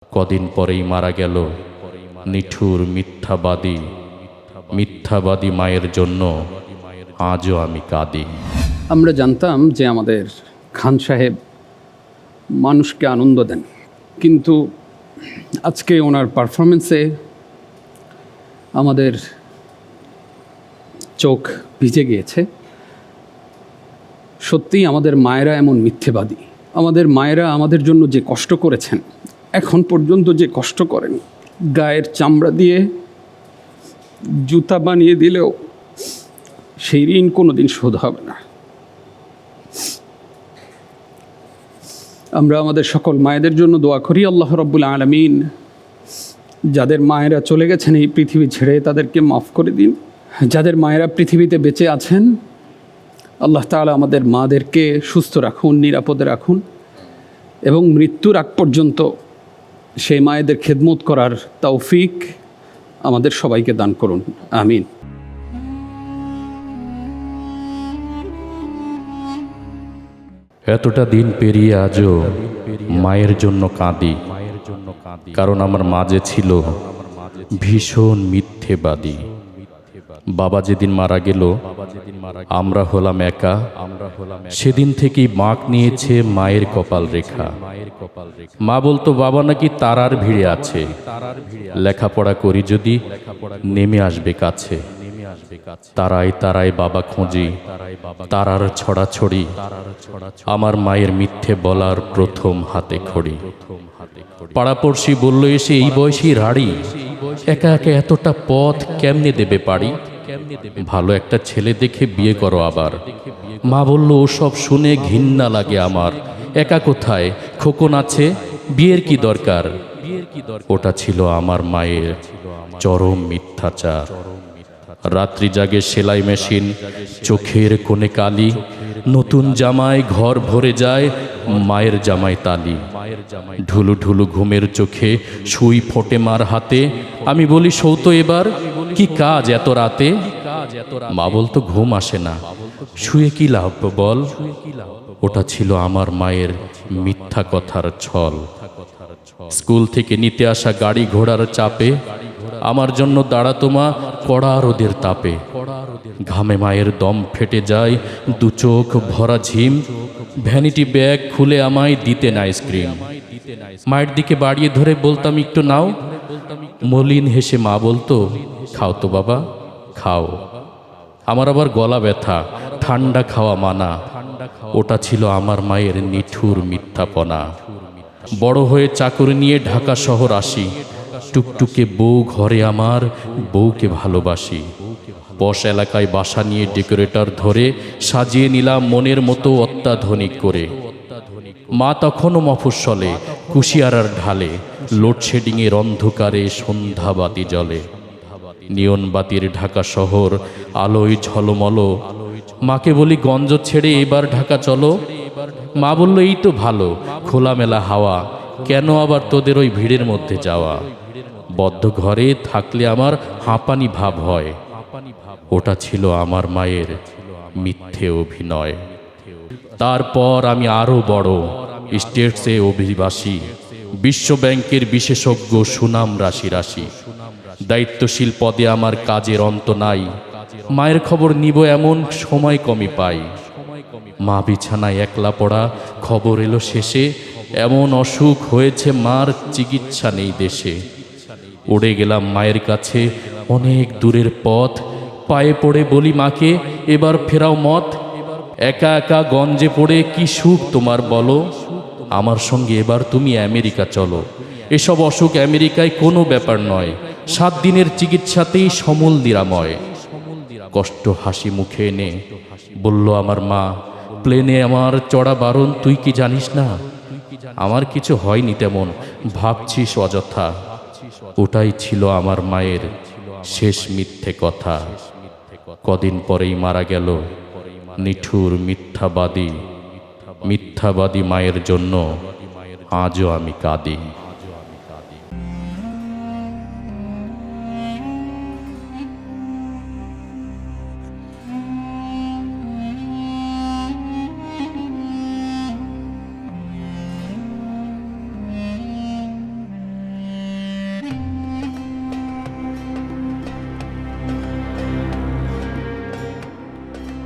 কদিন পরেই মারা গেল নিঠুর মিথ্যাবাদী মায়ের জন্য আজও আমি কাঁদি। আমরা জানতাম যে আমাদের খান সাহেব মানুষকে আনন্দ দেন, কিন্তু আজকে ওনার পারফরমেন্সে আমাদের চোখ ভিজে গিয়েছে। সত্যিই আমাদের মায়েরা এমন মিথ্যেবাদী। আমাদের মায়েরা আমাদের জন্য যে কষ্ট করেছেন, এখন পর্যন্ত যে কষ্ট করেন, গায়ের চামড়া দিয়ে জুতা বানিয়ে দিলেও সেই ঋণ কোনো দিন শোধ হবে না। আমরা আমাদের সকল মায়েদের জন্য দোয়া করি, আল্লাহ রাব্বুল আলামিন যাদের মায়েরা চলে গেছেন এই পৃথিবী ছেড়ে তাদেরকে মাফ করে দিন। যাদের মায়েরা পৃথিবীতে বেঁচে আছেন, আল্লাহ তাআলা আমাদের মাদেরকে সুস্থ রাখুন, নিরাপদে রাখুন এবং মৃত্যুর আগ পর্যন্ত সেই মায়েদের খেদমত করার তৌফিক আমাদের সবাইকে দান করুন, আমিন। এতটা দিন পেরিয়ে আজও মায়ের জন্য কাঁদি, কারণ আমার মাঝে ছিল ভীষণ মিথ্যেবাদী। বাবা যেদিন মারা গেল আমরা হলাম একা। সেদিন থেকেই বাঁক নিয়েছে মায়ের কপাল রেখা। মা বলতো বাবা নাকি তারার ভিড়ে আছে, লেখাপড়া করি যদি নেমে আসবে কাছে। তারাই তারাই বাবা খুঁজি, তারার ছড়াছড়ি, আমার মায়ের মিথ্যে বলার প্রথম হাতে খড়ি। পাড়াপড়শি বলল এসে এই বয়সী রাড়ি, একা একা এতটা পথ কেমনে দেবে পারি? ভালো একটা ছেলে দেখে বিয়ে করো আবার। মা বলল ওসব শুনে ঘৃণা লাগে আমার। একা কোথায়, খোকন আছে, বিয়ের কি দরকার? ওটা ছিল আমার মায়ের চরম মিথ্যাচার। রাত্রি জাগে সেলাই মেশিন, চোখের কোণে কালি, নতুন জামায় ঘর ভরে যায় মায়ের জামাই তালি। ঢুলু ঢুলু ঘুমের চোখে সুই ফোটে মার হাতে। আমি বলি সৌতো এবার কি কাজ এত রাতে? মা বলতো ঘুম আসে না, শুয়ে কি লাভ বল? ওটা ছিল আমার মায়ের মিথ্যা কথার ছল। স্কুল থেকে নিতে আসা গাড়ি ঘোড়ার চাপে আমার জন্য দাঁড়াতো মা কড়া রোদের তাপে। ঘামে মায়ের দম ফেটে যায়, দু চোখ ভরা ঝিম। ভ্যানিটি ব্যাগ খুলে আমায় দিতেন আইসক্রিম। মায়ের দিকে বাড়িয়ে ধরে বলতাম একটু নাও। মলিন হেসে মা বলতো খাও তো বাবা, খাও। আমার আবার গলা ব্যথা, ঠান্ডা খাওয়া মানা। ওটা ছিল আমার মায়ের নিঠুর মিথ্যাপনা। বড় হয়ে চাকরি নিয়ে ঢাকা শহর আসি, টুকটুকে বউ ঘরে আমার, বউকে ভালোবাসি। পশ এলাকায় বাসা নিয়ে ডেকোরেটর ধরে সাজিয়ে নিলাম মনের মতো অত্যাধুনিক করে। মা তখনও মফস্বলে, কুশিয়ারার ঢালে, লোডশেডিংয়ের অন্ধকারে সন্ধ্যাবাতি জ্বলে। নিয়ন বাতির ঢাকা শহর আলোয় ঝলমল। মাকে বলি গঞ্জ ছেড়ে এবার ঢাকা চলো। মা বলল এই তো ভালো, খোলামেলা হাওয়া, কেন আবার তোদের ওই ভিড়ের মধ্যে যাওয়া? বদ্ধ ঘরে থাকলে আমার হাঁপানি ভাব হয়। ওটা ছিল আমার মায়ের মিথ্যে অভিনয়। তারপর আমি আরো বড়, স্টেটসে অভিবাসী, বিশ্ব ব্যাংকের বিশেষজ্ঞ, সুনাম রাশি রাশি। দায়িত্বশীল পদে আমার কাজের অন্ত নাই। মায়ের খবর নিব এমন সময় কমই পাই। মা বিছানায় একলা পড়া, খবর এলো শেষে এমন অসুখ হয়েছে মার, চিকিৎসা নেই দেশে। উড়ে গেলাম মায়ের কাছে, অনেক দূরের পথ। পায়ে পড়ে বলি মাকে এবার ফেরাও মত। একা একা গঞ্জে পড়ে কি সুখ তোমার বলো? আমার সঙ্গে এবার তুমি আমেরিকা চলো। এসব অসুখ আমেরিকায় কোনো ব্যাপার নয়, 7 দিনের চিকিৎসাতেই সমূল নিরাময়। কষ্ট হাসি মুখে এনে বলল আমার মা, প্লেনে আমার চড়া বারণ, তুই কি জানিস না? আমার কিছু হয়নি তেমন, ভাবছিস অযথা। ওটাই ছিল আমার মায়ের শেষ মিথ্যে কথা। কদিন পরেই মারা গেল নিঠুর মিথ্যাবাদী মায়ের জন্য আজও আমি কাঁদি।